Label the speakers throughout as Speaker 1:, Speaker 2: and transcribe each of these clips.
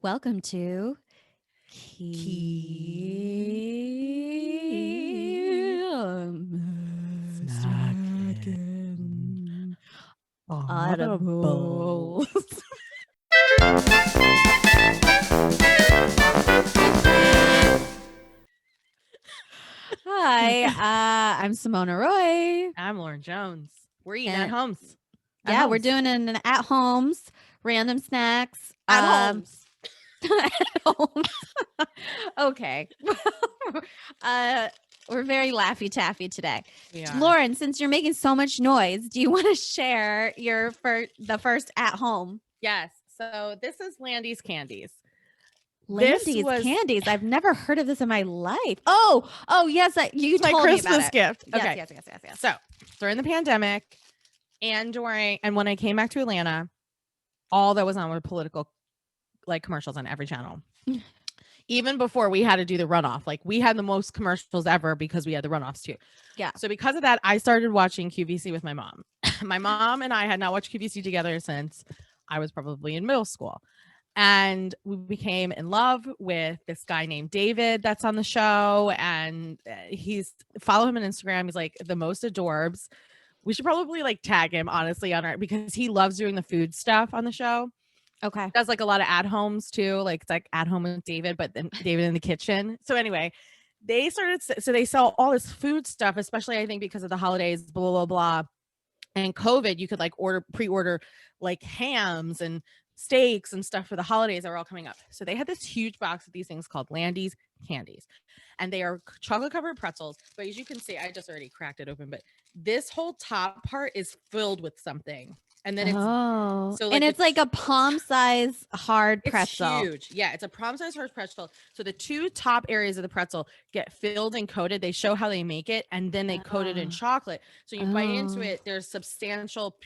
Speaker 1: Welcome to Snackin'
Speaker 2: Audibles.
Speaker 1: Audibles. Hi, I'm Sumona Roy.
Speaker 2: I'm Lauren Jones. We're eating
Speaker 1: And
Speaker 2: at homes.
Speaker 1: yeah, we're doing an at homes, random snacks.
Speaker 2: At homes.
Speaker 1: At homes. Okay. uh, we're very laffy taffy today.
Speaker 2: Yeah.
Speaker 1: Lauren, since you're making so much noise, do you want to share the first at home?
Speaker 2: Yes. So this is Landies Candies.
Speaker 1: Landies Candies. I've never heard of this in my life. Oh, yes, you
Speaker 2: my
Speaker 1: told
Speaker 2: Christmas
Speaker 1: me about it.
Speaker 2: gift.
Speaker 1: Yes,
Speaker 2: Okay.
Speaker 1: yes.
Speaker 2: So during the pandemic and when I came back to Atlanta, all that was on were political commercials on every channel. Even before we had to do the runoff, we had the most commercials ever because we had the runoffs too.
Speaker 1: Yeah.
Speaker 2: So because of that, I started watching QVC with my mom. My mom and I had not watched QVC together since I was probably in middle school. And we became in love with this guy named David that's on the show. And follow him on Instagram. He's like the most adorbs. We should probably tag him honestly on our, because he loves doing the food stuff on the show.
Speaker 1: Okay.
Speaker 2: Does a lot of at homes too. It's at home with David, but then David in the kitchen. So anyway, they sell all this food stuff, especially I think because of the holidays, blah, blah, blah. And COVID, you could pre-order hams and steaks and stuff for the holidays that were all coming up. So they had this huge box of these things called Landies Candies. And they are chocolate covered pretzels. But as you can see, I just already cracked it open, but this whole top part is filled with something. And then
Speaker 1: it's like a palm size hard pretzel.
Speaker 2: It's huge. Yeah, it's a palm size hard pretzel. So the two top areas of the pretzel get filled and coated. They show how they make it, and then they coat it in chocolate. So you bite into it. There's substantial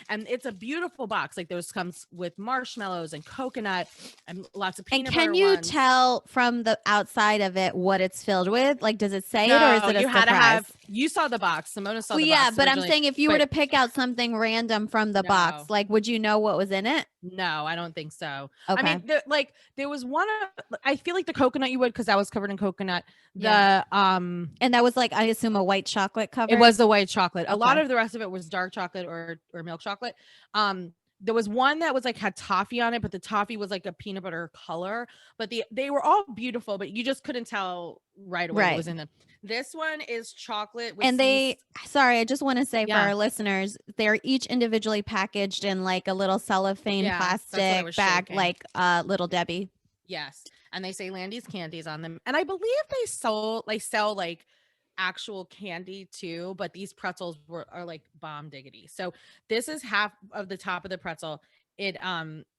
Speaker 2: and it's a beautiful box. Those comes with marshmallows and coconut and lots of peanut butter.
Speaker 1: And can you tell from the outside of it what it's filled with? Does it say it, or is it a surprise?
Speaker 2: You saw the box. Simona saw the box.
Speaker 1: Yeah, but I'm saying if you were to pick out something random from the box, would you know what was in it?
Speaker 2: No, I don't think so.
Speaker 1: Okay.
Speaker 2: I mean, there was one. I feel like the coconut you would, because that was covered in coconut. And
Speaker 1: that was I assume a white chocolate cover.
Speaker 2: It was the white chocolate. Okay. A lot of the rest of it was dark chocolate or milk chocolate. There was one that was had toffee on it, but the toffee was a peanut butter color. But they were all beautiful, but you just couldn't tell right away what was in them. This one is chocolate.
Speaker 1: And sorry, I just want to say for our listeners, they're each individually packaged in a little cellophane plastic bag, shaking. Little Debbie.
Speaker 2: Yes. And they say Landies Candies on them. And I believe they sell actual candy too, but these pretzels are bomb diggity. So this is half of the top of the pretzel. It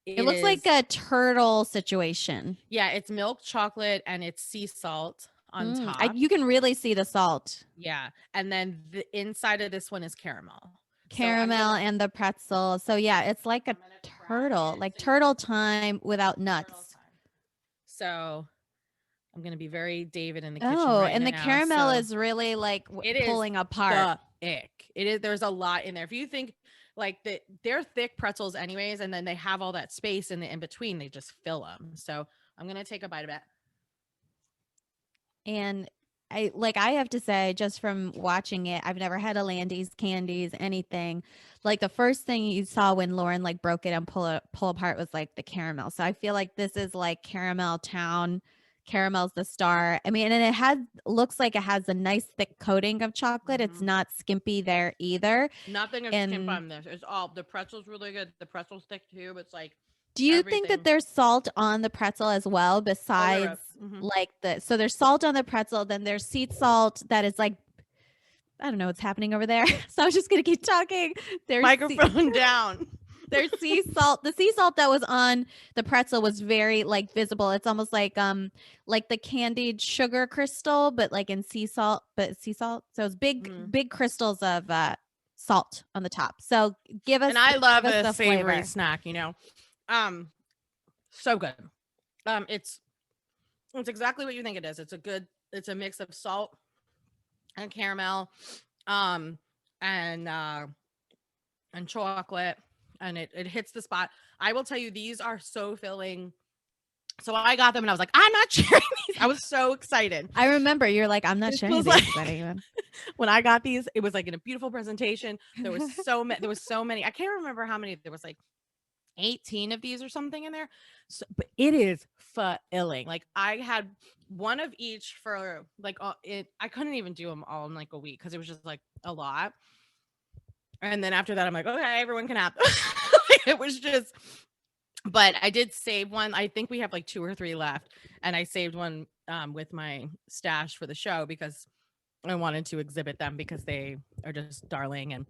Speaker 1: looks like a turtle situation.
Speaker 2: Yeah, it's milk chocolate and it's sea salt on top.
Speaker 1: You can really see the salt.
Speaker 2: Yeah. And then the inside of this one is caramel.
Speaker 1: And the pretzel. So yeah, it's like a turtle, turtle time without nuts.
Speaker 2: So I'm going to be very David in the kitchen.
Speaker 1: And the caramel is really pulling apart.
Speaker 2: The ick. It is. There's a lot in there. If you think they're thick pretzels anyways, and then they have all that space in the in between, they just fill them. So I'm going to take a bite of it.
Speaker 1: And I have to say, just from watching it, I've never had a Landies Candies, anything. The first thing you saw when Lauren broke it and pull apart was the caramel. So I feel like this is Caramel Town. Caramel's the star. I mean, and it looks like it has a nice thick coating of chocolate. It's not skimpy there either.
Speaker 2: Nothing is skimp on this. It's all, the pretzel's really good. The pretzel's thick too, but it's
Speaker 1: do you think that there's salt on the pretzel as well, besides so there's salt on the pretzel, then there's sea salt that is I don't know what's happening over there. So I was just going to keep talking. There's
Speaker 2: microphone down.
Speaker 1: There's sea salt. The sea salt that was on the pretzel was very visible. It's almost like the candied sugar crystal, but in sea salt, So it's big crystals of salt on the top. So give us.
Speaker 2: And I love a savory snack, so good. It's exactly what you think it is. It's a mix of salt and caramel, and chocolate. And it hits the spot. I will tell you, these are so filling. So I got them and I was like, I'm not sharing these. I was so excited.
Speaker 1: I remember you're like, I'm not
Speaker 2: This
Speaker 1: sharing
Speaker 2: was
Speaker 1: these
Speaker 2: like-
Speaker 1: with anyone.
Speaker 2: When I got these, it was like in a beautiful presentation. There was so many. I can't remember how many. There was like 18 of these or something in there. So, but it is filling. Like I had one of each for like I couldn't even do them all in like a week because it was just like a lot. And then after that, I'm like, okay, everyone can have them. It was just, but I did save one. I think we have like 2 or 3 left, and I saved one with my stash for the show because I wanted to exhibit them because they are just darling. And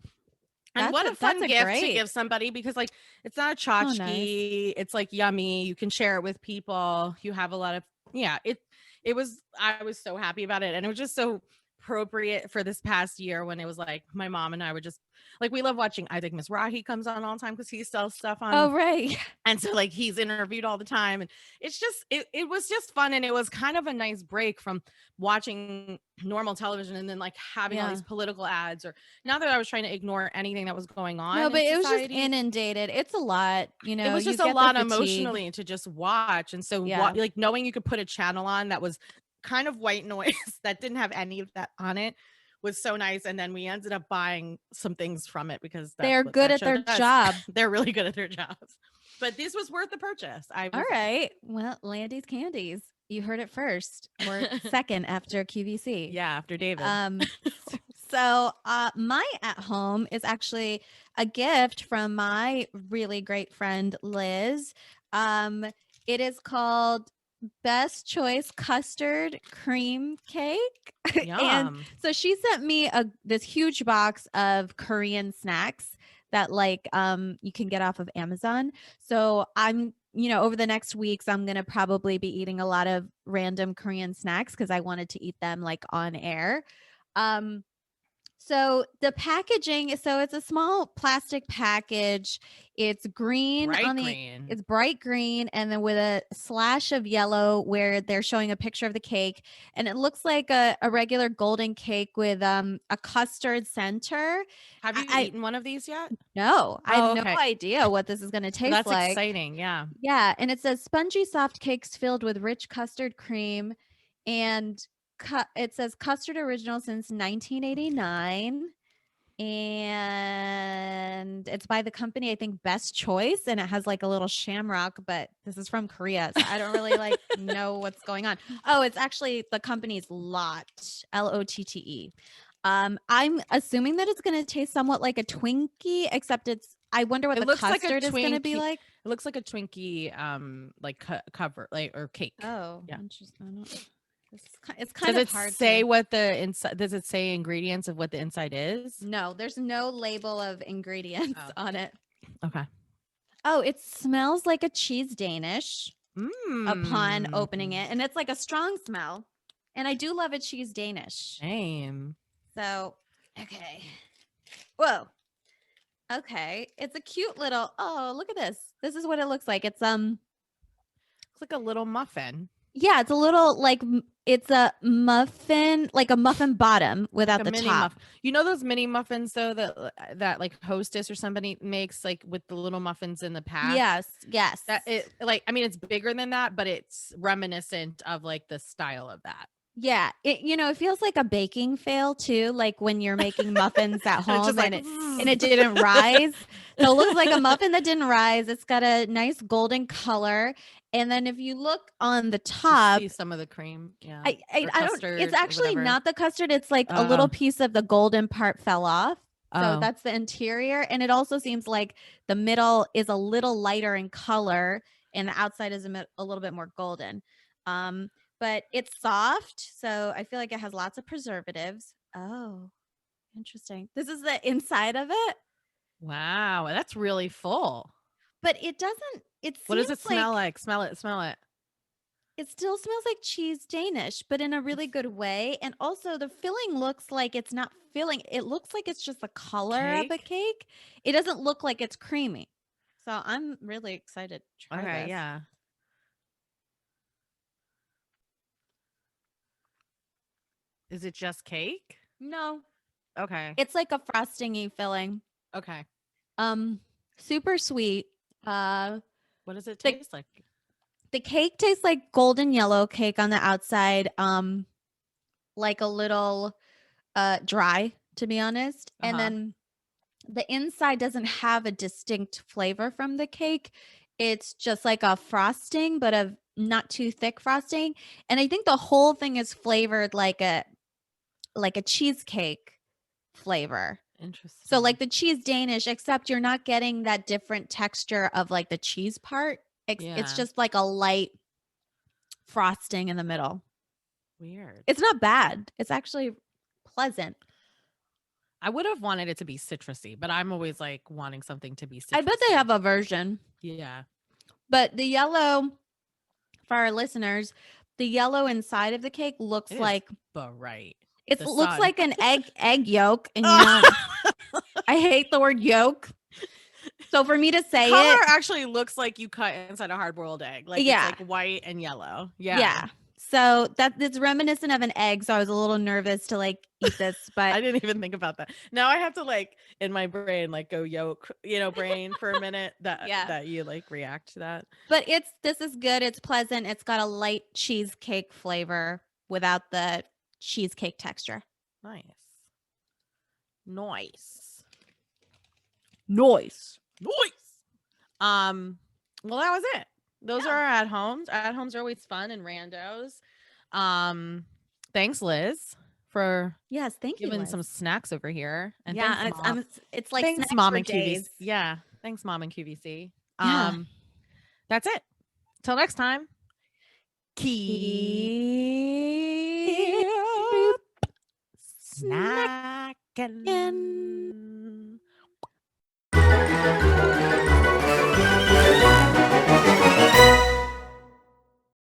Speaker 2: what a fun gift to give somebody, because like it's not a tchotchke. Nice. It's like yummy. You can share it with people. You have a lot of it was, I was so happy about it. And it was just so appropriate for this past year when it was like my mom and I were just like, we love watching, I think Miss Rahi comes on all the time because he sells stuff on.
Speaker 1: Oh, right.
Speaker 2: And so like he's interviewed all the time, and it's just it was just fun, and it was kind of a nice break from watching normal television and then like having all these political ads, or not that I was trying to ignore anything that was going on.
Speaker 1: No, but it was just inundated. It's a lot, you know.
Speaker 2: It was just a lot emotionally to just watch. And so like knowing you could put a channel on that was kind of white noise that didn't have any of that on it was so nice. And then we ended up buying some things from it because
Speaker 1: they're good at their job.
Speaker 2: They're really good at their jobs. But this was worth the purchase.
Speaker 1: All right. Well, Landies Candies. You heard it first or second after QVC.
Speaker 2: Yeah, after David.
Speaker 1: So my at home is actually a gift from my really great friend Liz. It is called Best Choice Custard Cream Cake. And so she sent me this huge box of Korean snacks that like you can get off of Amazon. So I'm, you know, over the next weeks, I'm going to probably be eating a lot of random Korean snacks because I wanted to eat them like on air. So the packaging, so it's a small plastic package. It's green it's bright green, and then with a slash of yellow where they're showing a picture of the cake, and it looks like a regular golden cake with a custard center.
Speaker 2: Have you eaten one of these yet?
Speaker 1: No, I have no idea what this is going to taste like.
Speaker 2: That's exciting. Yeah.
Speaker 1: Yeah, and it says spongy soft cakes filled with rich custard cream, and it says custard original since 1989, and it's by the company, I think, Best Choice, and it has like a little shamrock, but this is from Korea, so I don't really like know what's going on. Oh, it's actually the company's Lotte, Lotte. I'm assuming that it's going to taste somewhat like a Twinkie, except I wonder what the custard is going to be like.
Speaker 2: It looks like a Twinkie like cover, like, or cake.
Speaker 1: Oh,
Speaker 2: yeah.
Speaker 1: Interesting. It's kind of hard.
Speaker 2: Does it say what the inside? Does it say ingredients of what the inside is?
Speaker 1: No, there's no label of ingredients on it.
Speaker 2: Okay.
Speaker 1: Oh, it smells like a cheese Danish upon opening it, and it's like a strong smell. And I do love a cheese Danish.
Speaker 2: Same.
Speaker 1: So, okay. Whoa. Okay, it's a cute little. Oh, look at this. This is what it looks like. It's
Speaker 2: like a little muffin.
Speaker 1: Yeah, it's a little like it's a muffin, like a muffin bottom without like the top.
Speaker 2: You know those mini muffins though that like Hostess or somebody makes, like with the little muffins in the pack.
Speaker 1: Yes.
Speaker 2: That it, like, I mean, it's bigger than that, but it's reminiscent of like the style of that.
Speaker 1: Yeah, it feels like a baking fail too, like when you're making muffins at home and it didn't rise. So it looks like a muffin that didn't rise. It's got a nice golden color, and then if you look on the top,
Speaker 2: you see some of the cream. Yeah,
Speaker 1: I don't. It's actually not the custard. It's like a little piece of the golden part fell off. So that's the interior, and it also seems like the middle is a little lighter in color, and the outside is a little bit more golden. But it's soft, so I feel like it has lots of preservatives. Oh, interesting. This is the inside of it.
Speaker 2: Wow, that's really full.
Speaker 1: But it doesn't.
Speaker 2: What does it smell like? Smell it. Smell it.
Speaker 1: It still smells like cheese Danish, but in a really good way. And also, the filling looks like it's not filling. It looks like it's just the color of a cake. It doesn't look like it's creamy. So I'm really excited to try this.
Speaker 2: Yeah. Is it just cake?
Speaker 1: No.
Speaker 2: Okay.
Speaker 1: It's like a frosting-y filling.
Speaker 2: Okay.
Speaker 1: Super sweet.
Speaker 2: What does it taste like?
Speaker 1: the cake tastes like golden yellow cake on the outside, like a little dry, to be honest. And then the inside doesn't have a distinct flavor from the cake. It's just like a frosting, but a not too thick frosting. And I think the whole thing is flavored like a cheesecake flavor.
Speaker 2: Interesting.
Speaker 1: So like the cheese Danish, except you're not getting that different texture of like the cheese part. It's just like a light frosting in the middle.
Speaker 2: Weird.
Speaker 1: It's not bad. It's actually pleasant.
Speaker 2: I would have wanted it to be citrusy, but I'm always like wanting something to be citrusy.
Speaker 1: I bet they have a version.
Speaker 2: Yeah.
Speaker 1: But the yellow, for our listeners, the yellow inside of the cake looks like
Speaker 2: bright.
Speaker 1: It
Speaker 2: The
Speaker 1: looks
Speaker 2: sun.
Speaker 1: like an egg yolk, and you know, I hate the word yolk. So for me to say
Speaker 2: color
Speaker 1: it,
Speaker 2: actually looks like you cut inside a hard-boiled egg. Like
Speaker 1: Yeah.
Speaker 2: it's like white and yellow. Yeah.
Speaker 1: yeah. So it's reminiscent of an egg. So I was a little nervous to like eat this, but
Speaker 2: I didn't even think about that. Now I have to like in my brain like go yolk, brain for a minute that you like react to that.
Speaker 1: But this is good. It's pleasant. It's got a light cheesecake flavor without the cheesecake texture.
Speaker 2: Nice. Well, that was it. Those are our at homes. At homes are always fun and randos. Thanks, Liz, for
Speaker 1: thank you,
Speaker 2: giving
Speaker 1: Liz.
Speaker 2: some snacks over here. And
Speaker 1: thanks, Mom. It's like
Speaker 2: thanks,
Speaker 1: snacks
Speaker 2: Mom
Speaker 1: for
Speaker 2: and
Speaker 1: days.
Speaker 2: QVC. Yeah, thanks, Mom and QVC.
Speaker 1: Yeah.
Speaker 2: That's it. Till next time. Keep snacking.